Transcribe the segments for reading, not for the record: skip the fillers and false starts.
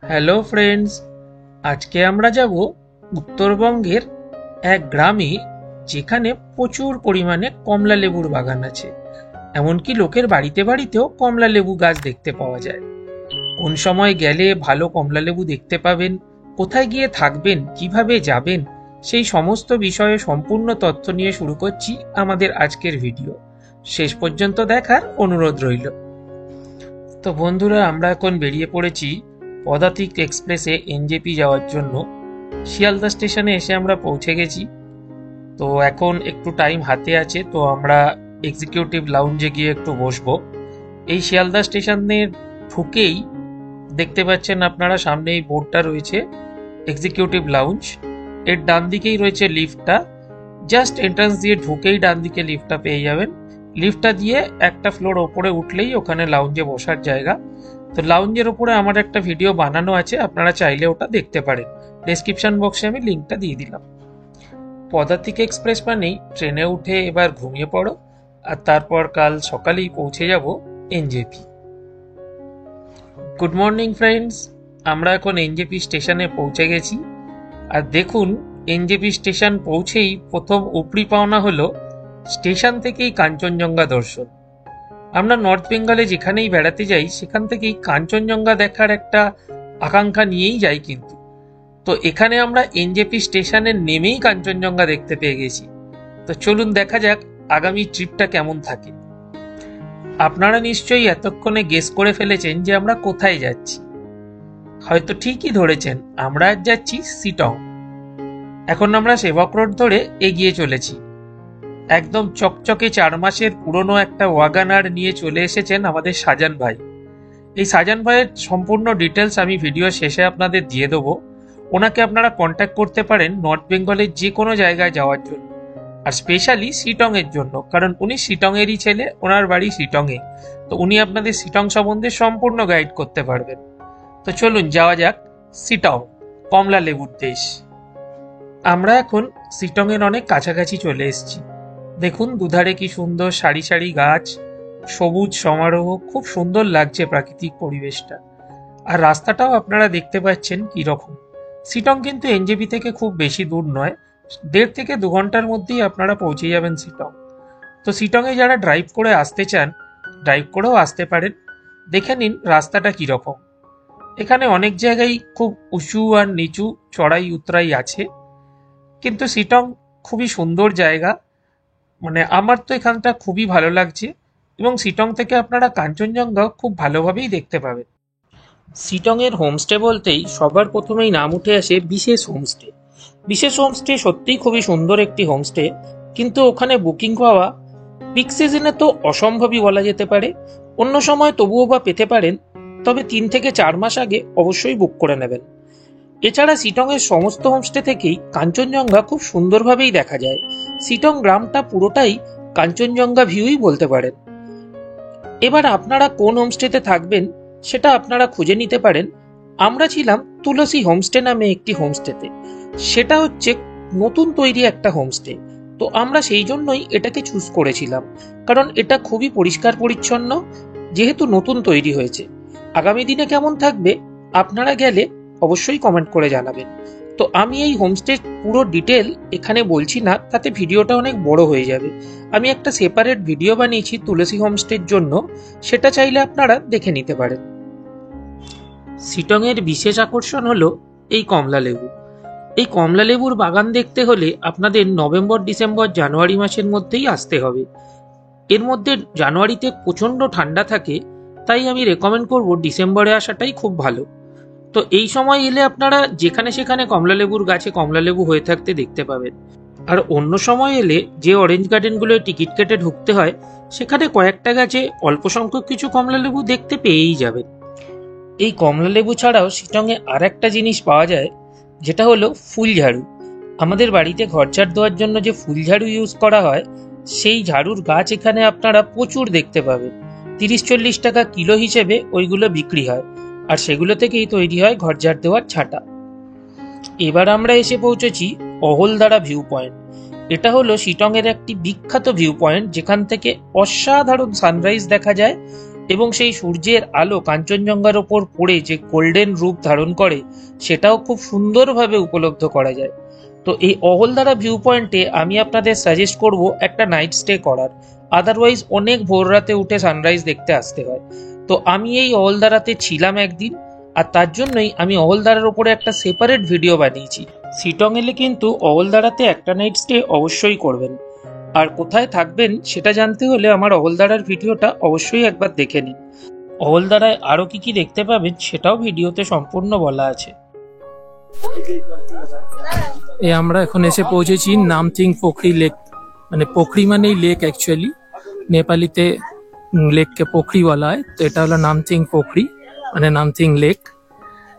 Hello friends, আজকে আমরা যাব উত্তরবঙ্গের এক গ্রামে যেখানে প্রচুর পরিমাণে কমলা লেবুর বাগান আছে। এমনকি লোকের বাড়িতে বাড়িতেও কমলা লেবু গাছ দেখতে পাওয়া যায়। কোন সময় গেলে ভালো কমলা লেবু দেখতে পাবেন, কোথায় গিয়ে থাকবেন, কিভাবে যাবেন, সেই সমস্ত বিষয়ে সম্পূর্ণ তথ্য নিয়ে শুরু করছি আমাদের আজকের ভিডিও। শেষ পর্যন্ত দেখার অনুরোধ রইল। তো বন্ধুরা, আমরা এখন বেরিয়ে পড়েছি পদাতিক এক্সপ্রেসে এনজেপি যাওয়ার জন্য। শিয়ালদা স্টেশনে এসে আমরা পৌঁছে গেছি। তো এখন একটু টাইম হাতে আছে, তো আমরা এক্সিকিউটিভ লাউঞ্জে গিয়ে একটু বসবো। এই শিয়ালদা স্টেশনে ঢুকেই দেখতে পাচ্ছেন আপনারা, সামনে এই বোর্ডটা রয়েছে এক্সিকিউটিভ লাউঞ্জ। এর ডান দিকেই রয়েছে লিফটটা। জাস্ট এন্ট্রান্স দিয়ে ঢুকেই ডান দিকে লিফটটা পেয়ে যাবেন। লিফটটা দিয়ে একটা ফ্লোর ওপরে উঠলেই ওখানে লাউঞ্জে বসার জায়গা। তো লাউঞ্জের উপরে আমার একটা ভিডিও বানানো আছে, আপনারা চাইলে ওটা দেখতে পারেন। ডেসক্রিপশন বক্সে আমি লিঙ্কটা দিয়ে দিলাম। পদাতিক এক্সপ্রেস মানেই ট্রেনে উঠে এবার ঘুমিয়ে পড়ো, আর তারপর কাল সকালেই পৌঁছে যাব এনজেপি। গুড মর্নিং ফ্রেন্ডস, আমরা এখন এনজেপি স্টেশনে পৌঁছে গেছি। আর দেখুন, এনজেপি স্টেশন পৌঁছেই প্রথম উপরি পাওনা হলো স্টেশন থেকেই কাঞ্চনজঙ্ঘা দর্শন। আমরা নর্থ বেঙ্গলে যেখানেই বেড়াতে যাই সেখান থেকেই কাঞ্চনজঙ্ঘা দেখার একটা আকাঙ্ক্ষা নিয়েই যাই, কিন্তু তো এখানে আমরা এনজেপি স্টেশনে নেমেই কাঞ্চনজঙ্ঘা দেখতে পেয়ে গেছি। তো চলুন দেখা যাক আগামী ট্রিপটা কেমন থাকে। আপনারা নিশ্চয়ই এতক্ষণে গেস করে ফেলেছেন যে আমরা কোথায় যাচ্ছি। হয়তো ঠিকই ধরেছেন, আমরা আজ যাচ্ছি শিটং। এখন আমরা সেবক রোড ধরে এগিয়ে চলেছি। একদম চকচকে 4 মাসের পুরনো একটা ওয়াগানার নিয়ে চলে এসেছেন আমাদের সাজান ভাই। এই সাজান ভাইয়ের সম্পূর্ণ ডিটেলস আমি ভিডিও শেষে আপনাদের দিয়ে দেবো। ওনাকে আপনারা কন্ট্যাক্ট করতে পারেন নর্থ বেঙ্গলের যে কোনো জায়গায় যাওয়ার জন্য, আর স্পেশালি শিটং এর জন্য, কারণ উনি শিটং এরই ছেলে, ওনার বাড়ি শিটং এ। তো উনি আপনাদের শিটং সম্বন্ধে সম্পূর্ণ গাইড করতে পারবেন। তো চলুন যাওয়া যাক শিটং, কমলা লেবুর দেশ। আমরা এখন শিটং এর অনেক কাছাকাছি চলে এসেছি। দেখুন দুধারে কি সুন্দর সারি সারি গাছ, সবুজ সমারোহ, খুব সুন্দর লাগছে প্রাকৃতিক পরিবেশটা। আর রাস্তাটাও আপনারা দেখতে পাচ্ছেন কি রকম। শিটং কিন্তু এনজেপি থেকে খুব বেশি দূর নয়, 1.5 থেকে 2 ঘন্টার মধ্যেই আপনারা পৌঁছে যাবেন শিটং। তো শিটংয়ে যারা ড্রাইভ করে আসতে চান, ড্রাইভ করেও আসতে পারেন। দেখে নিন রাস্তাটা কি রকম। এখানে অনেক জায়গায় খুব উঁচু আর নিচু, চড়াই উতরাই আছে, কিন্তু শিটং খুবই সুন্দর জায়গা। মানে আমার তো এখানটা খুবই ভালো লাগছে, এবং শিটং থেকে আপনারা কাঞ্চনজঙ্ঘা খুব ভালোভাবেই দেখতে পাবেন। শিটং এর হোমস্টে বলতেই সবার প্রথমেই নাম উঠে আসে বিশেষ হোমস্টে। বিশেষ হোমস্টে সত্যিই খুবই সুন্দর একটি হোমস্টে, কিন্তু ওখানে বুকিং পাওয়া পিক সিজনে তো অসম্ভবই বলা যেতে পারে। অন্য সময় তবুও বা পেতে পারেন, তবে 3 থেকে 4 মাস আগে অবশ্যই বুক করে নেবেন। এছাড়া শিটং এর সমস্ত হোমস্টে থেকেই কাঞ্চনজঙ্ঘা খুব সুন্দরভাবেই দেখা যায়। শিটং গ্রামটা পুরোটাই কাঞ্চনজঙ্ঘা ভিউই বলতে পারেন। এবার আপনারা কোন হোমস্টেতে থাকবেন সেটা আপনারা খুঁজে নিতে পারেন। আমরা ছিলাম তুলসী হোমস্টে নামে একটি হোমস্টেতে। সেটা হচ্ছে নতুন তৈরি একটা হোমস্টে। তো আমরা সেই জন্যই এটাকে চুজ করেছিলাম, কারণ এটা খুবই পরিষ্কার পরিচ্ছন্ন, যেহেতু নতুন তৈরি হয়েছে। আগামী দিনে কেমন থাকবে আপনারা গেলে অবশ্যই কমেন্ট করে জানাবেন। তো আমি এই হোমস্টে পুরো ডিটেল এখানে বলছি না, তাতে ভিডিওটা অনেক বড় হয়ে যাবে। আমি একটা সেপারেট ভিডিও বানিয়েছি তুলসী হোমস্টের জন্য, সেটা চাইলে আপনারা দেখে নিতে পারেন। শিটং এর বিশেষ আকর্ষণ হলো এই কমলা লেবু। এই কমলা লেবুর বাগান দেখতে হলে আপনাদের নভেম্বর, ডিসেম্বর, জানুয়ারি মাসের মধ্যেই আসতে হবে। এর মধ্যে জানুয়ারিতে প্রচন্ড ঠান্ডা থাকে, তাই আমি রেকমেন্ড করব ডিসেম্বরে আসাটাই খুব ভালো। তো এই সময় এলে আপনারা যেখানে সেখানে কমলা লেবুর গাছে কমলা লেবু হয়ে থাকতে দেখতে পাবেন। আর অন্য সময় এলে যে অরেঞ্জ গার্ডেনগুলোয় টিকিট কেটে ঢুকতে হয়, সেখানে কয়েকটা গাছে অল্প সংখ্যক কিছু কমলা লেবু দেখতে পেয়েই যাবেন। এই কমলা লেবু ছাড়াও শিটংয়ে আর একটা জিনিস পাওয়া যায়, যেটা হলো ফুল ঝাড়ু। আমাদের বাড়িতে ঘর ঝাড় দেওয়ার জন্য যে ফুল ঝাড়ু ইউজ করা হয়, সেই ঝাড়ুর গাছ এখানে আপনারা প্রচুর দেখতে পাবেন। 30-40 টাকা কিলো হিসেবে ওইগুলো বিক্রি হয়, আর সেগুলো থেকেই তৈরি হয় ঘর ঝাড় দেওয়ার ছাটা। এবার আমরা এসে পৌঁছেছি অহলদারা ভিউ পয়েন্ট। এটা হলো শিটং এর একটি বিখ্যাত ভিউ পয়েন্ট, যেখান থেকে অসাধারণ সানরাইজ দেখা যায় এবং সেই সূর্যের আলো কাঞ্চনজঙ্ঘার ওপর পড়ে যে গোল্ডেন রূপ ধারণ করে সেটাও খুব সুন্দরভাবে উপলব্ধ করা যায়। তো এই অহলদারা ভিউ পয়েন্টে আমি আপনাদের সাজেস্ট করব একটা নাইট স্টে করার, আদারওয়াইজ অনেক ভোর রাতে উঠে সানরাইজ দেখতে আসতে হয়। তো আমি এই অহলদারাতে ছিলাম একদিন, আর তার জন্যই আমি অহলদারার ওপরে একটা সেপারেট ভিডিও বানিয়েছি। শিটং এলে কিন্তু অহলদারাতে একটা নাইট স্টে অবশ্যই করবেন, আর কোথায় থাকবেন সেটা জানতে হলে আমার অহলদারার ভিডিওটা অবশ্যই একবার দেখে নিন। অহলদারায় আরও কি কি দেখতে পাবেন সেটাও ভিডিওতে সম্পূর্ণ বলা আছে। আমরা এখন এসে পৌঁছেছি নামচিং পোখরি লেক। মানে পোখরি মানেই লেক, অ্যাকচুয়ালি নেপালিতে লেককে পোখরি বলা হয়। তো এটা হলো নামচিং পোখরি, মানে নামচিং লেক।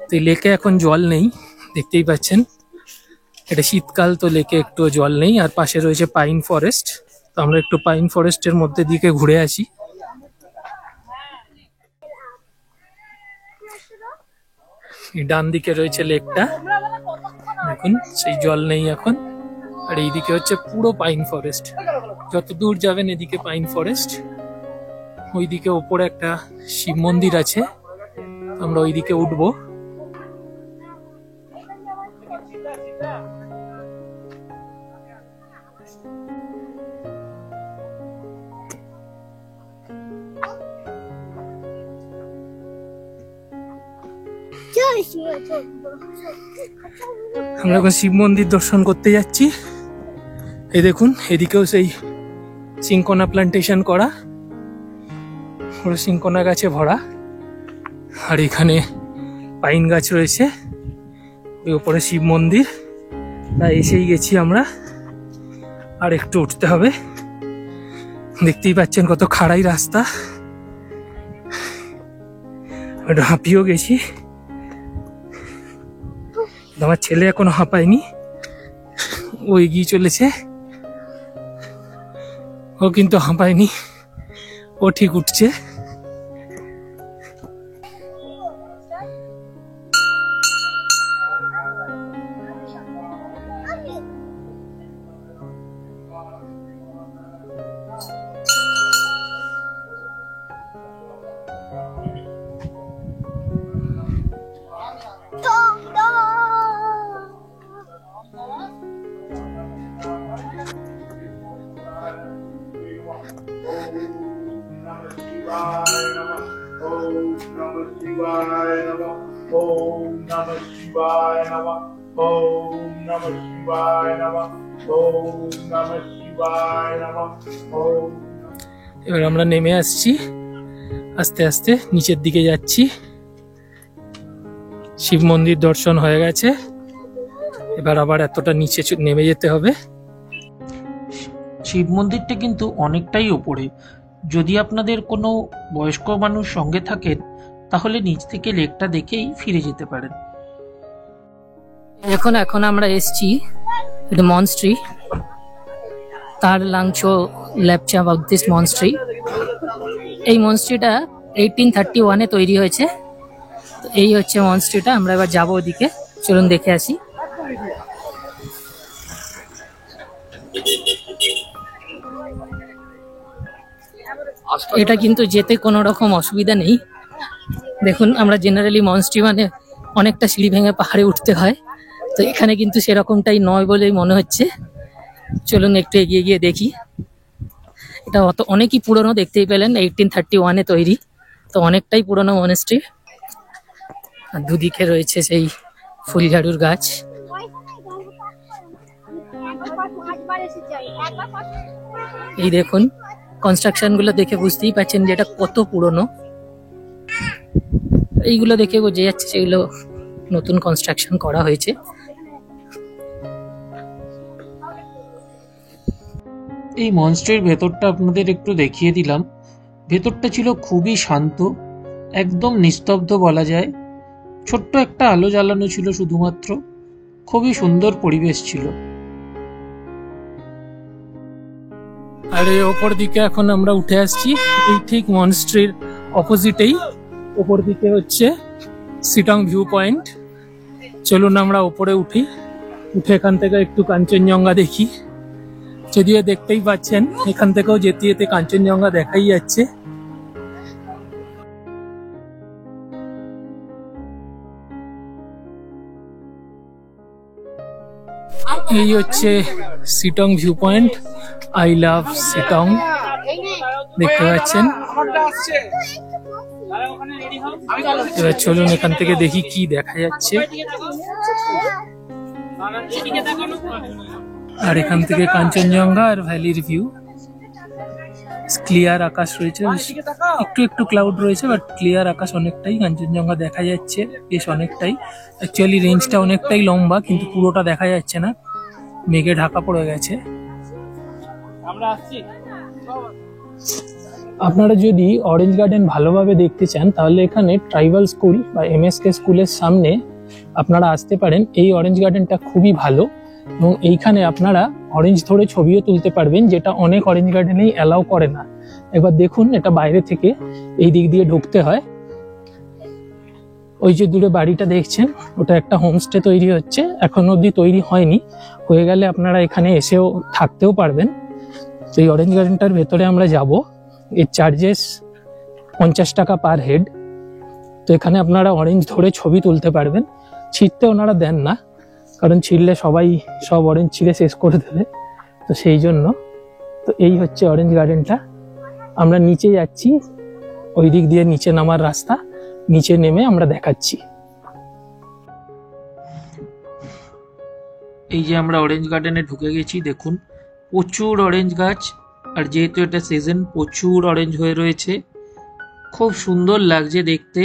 তো এই লেকে এখন জল নেই, দেখতেই পাচ্ছেন। এটা শীতকাল, তো লেকে একটু জল নেই। আর পাশে রয়েছে পাইন ফরেস্ট। তো আমরা একটু পাইন ফরেস্টের মধ্যে দিকে ঘুরে আসি। ডান দিকে রয়েছে লেকটা, দেখুন সেই জল নেই এখন। আর এইদিকে হচ্ছে পুরো পাইন ফরেস্ট, যত দূর যাবেন এদিকে পাইন ফরেস্ট। ওইদিকে ওপরে একটা শিব মন্দির আছে, আমরা ওইদিকে উঠবো। আমরা এখন শিব মন্দির দর্শন করতে যাচ্ছি। এই দেখুন এদিকেও সেই সিংকোনা প্লান্টেশন করা, পুরো সিংকোনা গাছে ভরা। আর এখানে পাইন গাছ রয়েছে, ওই উপরে শিব মন্দির। তাই এসেই গেছি আমরা, আর একটু উঠতে হবে। দেখতেই পাচ্ছেন কত খাড়াই রাস্তা, হাঁপিয়েও গেছি। আমার ছেলে এখনো হাঁপায়নি, ও এগিয়ে চলেছে। ও কিন্তু হাঁপায়নি, ও ঠিক উঠছে। এবার আমরা নেমে আসছি, আস্তে আস্তে নিচের দিকে যাচ্ছি। শিব মন্দির দর্শন হয়ে গেছে, এবার আবার এতটা নিচে নেমে যেতে হবে। শিব মন্দিরটা কিন্তু অনেকটাই উপরে। যদি আপনাদের কোনো বয়স্ক মানুষ সঙ্গে থাকেন তাহলে নিচ থেকে লেকটা দেখেই ফিরে যেতে পারেন। এখন আমরা এসছি মনস্ট্রি, তার লাংচো লেপচা বাউদ্ধিস্ট মনস্ট্রি। এই মনস্ট্রিটা 1831-এ তৈরি হয়েছে। তো এই হচ্ছে মনস্ট্রিটা। আমরা এবার যাবো ওদিকে, চলুন দেখে আসি। এটা কিন্তু যেতে কোনো রকম অসুবিধা নেই। দেখুন, আমরা জেনারেলি মনস্ট্রি মানে অনেকটা সিঁড়ি ভেঙে পাহাড়ে উঠতে হয়, তো এখানে কিন্তু সেরকমটাই নয় বলেই মনে হচ্ছে। চলুন একটু এগিয়ে গিয়ে দেখি। এটা অনেকই পুরনো, দেখতেই পেলেন 1831-এ তৈরি, তো অনেকটাই পুরনো মনস্ট্রি। আর দুদিকে রয়েছে সেই ফুলঝাড়ুর গাছ। এই দেখুন কনস্ট্রাকশন গুলো দেখে বুঝতেই পারছেন যে এটা কত পুরনো। এইগুলো দেখে বোঝা যাচ্ছে সেগুলো নতুন কনস্ট্রাকশন করা হয়েছে। এই মনস্ট্রির ভেতরটা আপনাদের একটু দেখিয়ে দিলাম। ভেতরটা ছিল খুবই শান্ত, একদম নিস্তব্ধ বলা যায়। ছোট্ট একটা আলো জ্বালানো ছিল শুধুমাত্র, খুবই সুন্দর পরিবেশ ছিল। আর এই ওপর দিকে এখন আমরা উঠে আসছি, এই ঠিক মনস্ট্রির অপোজিটেই ওপর দিকে হচ্ছে শিটং ভিউ পয়েন্ট। চলুন আমরা ওপরে উঠি, উঠে এখান থেকে একটু কাঞ্চনজঙ্ঘা দেখি। যদিও দেখতেই পাচ্ছেন এখান থেকেও যেতে যেতে কাঞ্চনজঙ্ঘা দেখাই যাচ্ছে। এই হচ্ছে Sittong view point. I love Sittong, দেখতে পাচ্ছেন। এবার চলুন এখান থেকে দেখি কি দেখা যাচ্ছে। আর এখান থেকে কাঞ্চনজঙ্ঘা আর ভ্যালির ভিউ। ক্লিয়ার আকাশ রয়েছে, একটু একটু ক্লাউড রয়েছে, বাট ক্লিয়ার আকাশ অনেকটাই। কাঞ্চনজঙ্ঘা দেখা যাচ্ছে বেশ অনেকটাই। অ্যাকচুয়ালি রেঞ্জটা অনেকটাই লম্বা, কিন্তু পুরোটা দেখা যাচ্ছে না, মেঘে ঢাকা পড়ে গেছে। আপনারা যদি অরেঞ্জ গার্ডেন ভালোভাবে দেখতে চান, তাহলে এখানে ট্রাইবাল স্কুল বা এমএসকে স্কুলের সামনে আপনারা আসতে পারেন। এই অরেঞ্জ গার্ডেনটা খুবই ভালো, এবং এইখানে আপনারা অরেঞ্জ ধরে ছবিও তুলতে পারবেন, যেটা অনেক অরেঞ্জ গার্ডেনেই অ্যালাউ করে না। এবার দেখুন, এটা বাইরে থেকে এই দিক দিয়ে ঢুকতে হয়। ওই যে দূরে বাড়িটা দেখছেন, ওটা একটা হোমস্টে তৈরি হচ্ছে, এখনো অবধি তৈরি হয়নি। হয়ে গেলে আপনারা এখানে এসেও থাকতেও পারবেন। তো এই অরেঞ্জ গার্ডেনটার ভেতরে আমরা যাব। এর চার্জেস 50 টাকা পার হেড। তো এখানে আপনারা অরেঞ্জ ধরে ছবি তুলতে পারবেন। ছিঁড়তে ওনারা দেন না, কারণ ছিঁড়লে সবাই সব অরেঞ্জ ছিঁড়ে শেষ করে দেবে, তো সেই জন্য। তো এই হচ্ছে অরেঞ্জ গার্ডেনটা। আমরা নিচে যাচ্ছি, ওই দিক দিয়ে নিচে নামার রাস্তা, নিচে নেমে আমরা দেখাচ্ছি। এই যে আমরা অরেঞ্জ গার্ডেনে ঢুকে গেছি, দেখুন প্রচুর অরেঞ্জ গাছ, আর যেহেতু এটা সিজন, প্রচুর অরেঞ্জ হয়ে রয়েছে। খুব সুন্দর লাগছে দেখতে।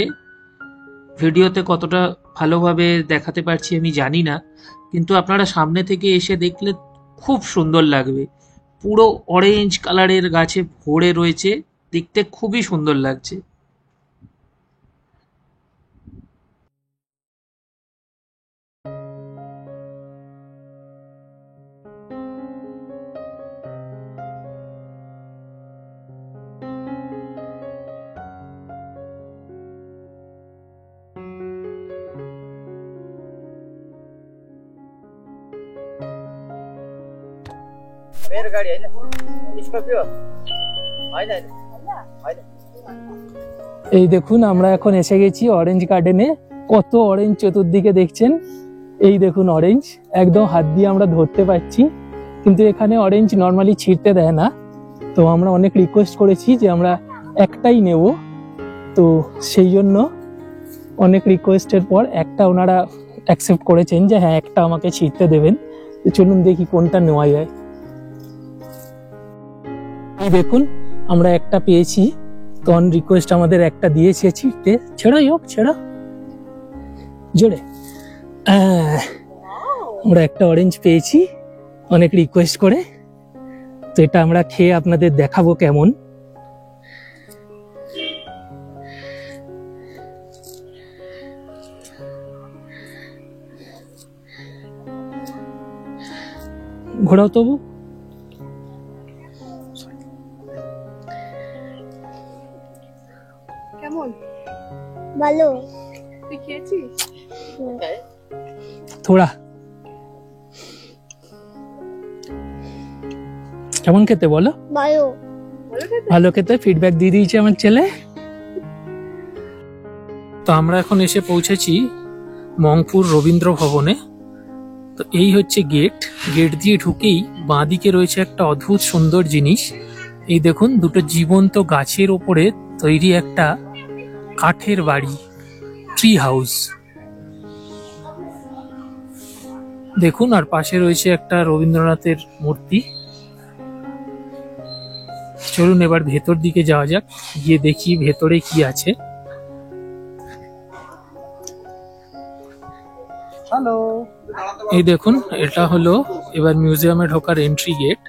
ভিডিওতে কতটা ভালোভাবে দেখাতে পারছি আমি জানি না, কিন্তু আপনারা সামনে থেকে এসে দেখলে খুব সুন্দর লাগবে। পুরো অরেঞ্জ কালারের গাছে ভরে রয়েছে, দেখতে খুবই সুন্দর লাগছে। এই দেখুন, আমরা এখন এসে গেছি অরেঞ্জ গার্ডেনে। কত অরেঞ্জ চতুর্দিকে দেখছেন। এই দেখুন অরেঞ্জ, একদম হাত দিয়ে আমরা ধরতে পারছি, কিন্তু এখানে অরেঞ্জ নর্মালি ছিঁড়তে দেয় না। তো আমরা অনেক রিকোয়েস্ট করেছি যে আমরা একটাই নেব, তো সেই জন্য অনেক রিকোয়েস্টের পর একটা ওনারা অ্যাকসেপ্ট করেছেন যে হ্যাঁ, একটা আমাকে ছিঁড়তে দেবেন। তো চলুন দেখি কোনটা নেওয়া যায়। এই দেখুন, আমরা একটা পেয়েছি, তো অন রিকোয়েস্ট আমাদের একটা দিয়েছে ছিঁড়তে। ছেড়াই হোক, ছেড়া জোরে। আমরা একটা অরেঞ্জ পেয়েছি অনেক রিকোয়েস্ট করে। তো এটা আমরা খেয়ে আপনাদের দেখাবো কেমন। ঘোরাও তবু। কেমন? ভালো। তুই খেয়েছিস? থোড়া। কেমন খেতে বলো? ভালো। ভালো খেতে ফিডব্যাক দিয়ে দিয়েছে আমার ছেলে। তো আমরা এখন এসে পৌঁছেছি মংপুর রবীন্দ্র ভবনে। তো এই হচ্ছে গেট। গেট দিয়ে ঢুকেই বাঁদিকে রয়েছে একটা অদ্ভুত সুন্দর জিনিস। এই দেখুন, দুটো জীবন্ত গাছের ওপরে তৈরি একটা কাঠের বাড়ি, ট্রি হাউস দেখুন। আর পাশে রয়েছে একটা রবীন্দ্রনাথের মূর্তি। চলুন এবার ভেতর দিকে যাওয়া যাক, গিয়ে দেখি ভেতরে কি আছে। হ্যালো। এই দেখুন, এটা হলো এবার মিউজিয়ামে ঢোকার এন্ট্রি গেট।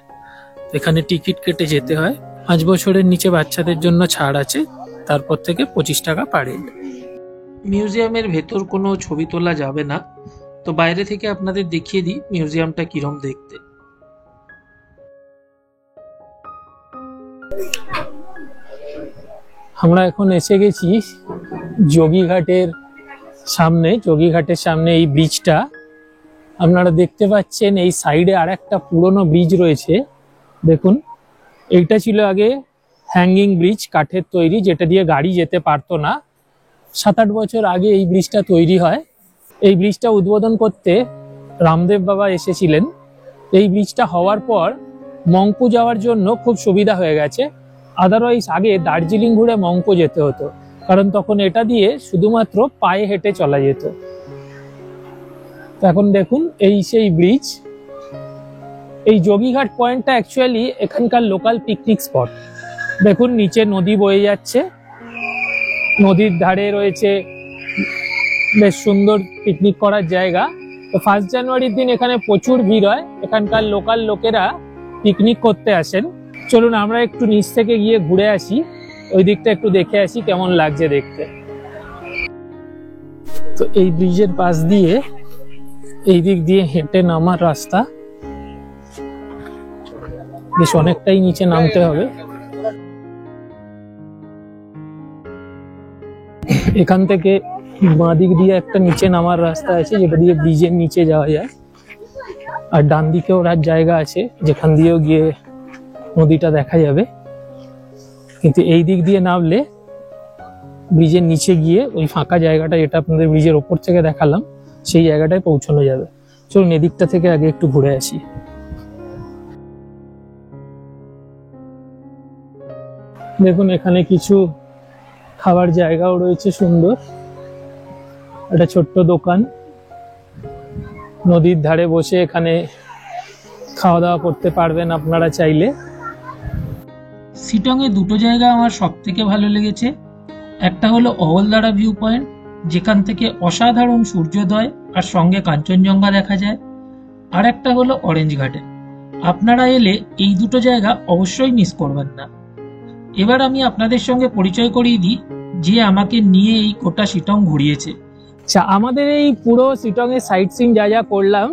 এখানে টিকিট কেটে যেতে হয়। 5 বছরের নিচে বাচ্চাদের জন্য ছাড় আছে, তারপর থেকে 25 টাকা পার হেড। মিউজিয়ামের ভেতর কোনো ছবি তোলা যাবে না, তো বাইরে থেকে আপনাদের দেখিয়ে দিই মিউজিয়ামটা কিরম দেখতে। আমরা এখন এসে গেছি যোগীঘাটের সামনে। যোগীঘাটের সামনে এই ব্রিজটা আপনারা দেখতে পাচ্ছেন। এই সাইডে আর একটা পুরনো ব্রিজ রয়েছে, দেখুন। এইটা ছিল আগে হ্যাঙ্গিং ব্রিজ, কাঠের তৈরি, যেটা দিয়ে গাড়ি যেতে পারতো না। 7-8 বছর আগে এই ব্রিজটা তৈরি হয়। এই ব্রিজটা উদ্বোধন করতে রামদেব বাবা এসেছিলেন, এই ব্রিজটা হওয়ার পর মংপু যাওয়ার জন্য খুব সুবিধা হয়ে গেছে। আদারওয়াইজ আগে দার্জিলিং ঘুরে মংপু যেতে হতো, কারণ তখন এটা দিয়ে শুধুমাত্র পায়ে হেঁটে চলা যেত। তো এখন দেখুন এই সেই ব্রিজ। এই যোগীঘাট পয়েন্টটা অ্যাকচুয়ালি এখানকার লোকাল পিকনিক স্পট। দেখুন নিচে নদী বয়ে যাচ্ছে, নদীর ধারে রয়েছে বেশ সুন্দর পিকনিক করার জায়গা। তো 1 জানুয়ারির দিন এখানে প্রচুর ভিড় হয়, এখানকার লোকাল লোকেরা পিকনিক করতে আসেন। চলুন আমরা একটু নিচ থেকে গিয়ে ঘুরে আসি, ওই দিকটা একটু দেখে আসি কেমন লাগছে দেখতে। তো এই ব্রিজের পাশ দিয়ে এই দিক দিয়ে হেঁটে নামার রাস্তা, বেশ অনেকটাই নিচে নামতে হবে। এখান থেকে বাঁ দিক দিয়ে একটা নিচে নামার রাস্তা আছে, যেটা দিয়ে ব্রিজের নিচে যাওয়া যায়। আর ডান দিকেও জায়গা আছে যেখান দিয়েও গিয়ে নদীটা দেখা যাবে। কিন্তু এই দিক দিয়ে নামলে ব্রিজের নিচে গিয়ে ওই ফাঁকা জায়গাটা, যেটা আপনাদের ব্রিজের ওপর থেকে দেখালাম, সেই জায়গাটায় পৌঁছানো যাবে। চলুন এদিকটা থেকে আগে একটু ঘুরে আসি। দেখুন এখানে কিছু খাবার জায়গাও রয়েছে সুন্দর, একটা ছোট্ট দোকান। নদীর ধারে বসে এখানে খাওয়া দাওয়া করতে পারবেন আপনারা চাইলে। শিটংয়ে দুটো জায়গা আমার সব থেকে ভালো লেগেছে। একটা হলো অহলদারা ভিউ পয়েন্ট, যেখান থেকে অসাধারণ সূর্যোদয় আর সঙ্গে কাঞ্চনজঙ্ঘা দেখা যায়। আর একটা হলো অরেঞ্জ গার্ডেন। আপনারা এলে এই দুটো জায়গা অবশ্যই মিস করবেন না। এবার আমি আপনাদের সঙ্গে পরিচয় করিয়ে দিই যে আমাকে নিয়ে এই গোটা শিটং ঘুরিয়েছে। আচ্ছা, আমাদের এই পুরো শিটং এর সাইট সিন যা যা করলাম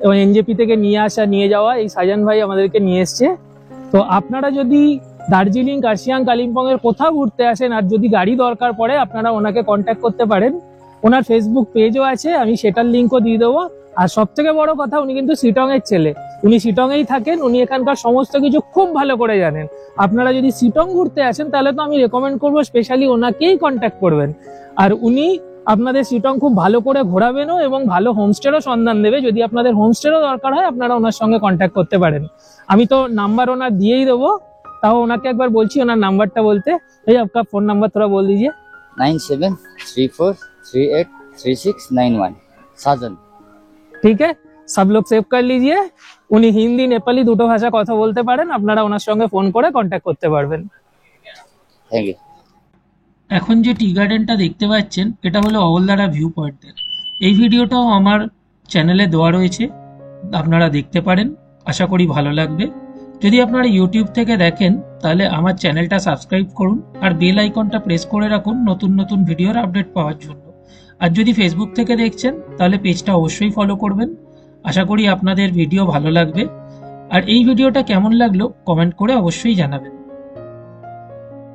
এবং এনজেপি থেকে নিয়ে যাওয়া, এই সাজান ভাই আমাদেরকে নিয়ে এসছে। তো আপনারা যদি দার্জিলিং, কার্শিয়াং, কালিম্পং এর কোথাও ঘুরতে আসেন আর যদি গাড়ি দরকার পড়ে, আপনারা ওনাকে কন্ট্যাক্ট করতে পারেন। ওনার ফেসবুক পেজও আছে, আমি সেটার লিঙ্কও দিয়ে দেবো। আর সব থেকে বড় কথা, উনি কিন্তু শিটং এর ছেলে, উনি শিটং এই থাকেন, উনি এখানকার সমস্ত কিছু খুব ভালো করে জানেন। আপনারা যদি শিটং ঘুরতে আসেন তাহলে তো আমি রেকমেন্ড করবো স্পেশালি ওনাকেই কন্ট্যাক্ট করবেন। আর উনি আপনাদের শিটং খুব ভালো করে ঘোরাবেনও এবং ভালো হোমস্টেরও সন্ধান দেবে। যদি আপনাদের হোমস্টেরও দরকার হয়, আপনারা ওনার সঙ্গে কন্ট্যাক্ট করতে পারেন। আমি তো নাম্বার ওনার দিয়েই দেবো, তাও ওনাকে একবার বলছি ওনার নাম্বারটা বলতে। এই আপকা ফোন নাম্বার थोड़ा बोल दीजिए। 9734383691 साजन। ঠিক আছে, সব লোক সেভ कर लीजिए। উনি হিন্দি, নেপালি দুটো ভাষা কথা বলতে পারেন, আপনারা ওনার সঙ্গে ফোন করে কন্ট্যাক্ট করতে পারবেন। Thank you. এখন যে টি গার্ডেনটা দেখতে পাচ্ছেন, এটা হলো অহলদারা ভিউ পয়েন্টের। এই ভিডিওটাও আমার চ্যানেলে দেওয়া রয়েছে, আপনারা দেখতে পারেন। আশা করি ভালো লাগবে। যদি আপনারা ইউটিউব থেকে দেখেন তাহলে আমার চ্যানেলটা সাবস্ক্রাইব করুন আর বেল আইকনটা প্রেস করে রাখুন নতুন নতুন ভিডিওর আপডেট পাওয়ার জন্য। আর যদি ফেসবুক থেকে দেখছেন তাহলে পেজটা অবশ্যই ফলো করবেন। আশা করি আপনাদের ভিডিও ভালো লাগবে। আর এই ভিডিওটা কেমন লাগলো কমেন্ট করে অবশ্যই জানাবেন।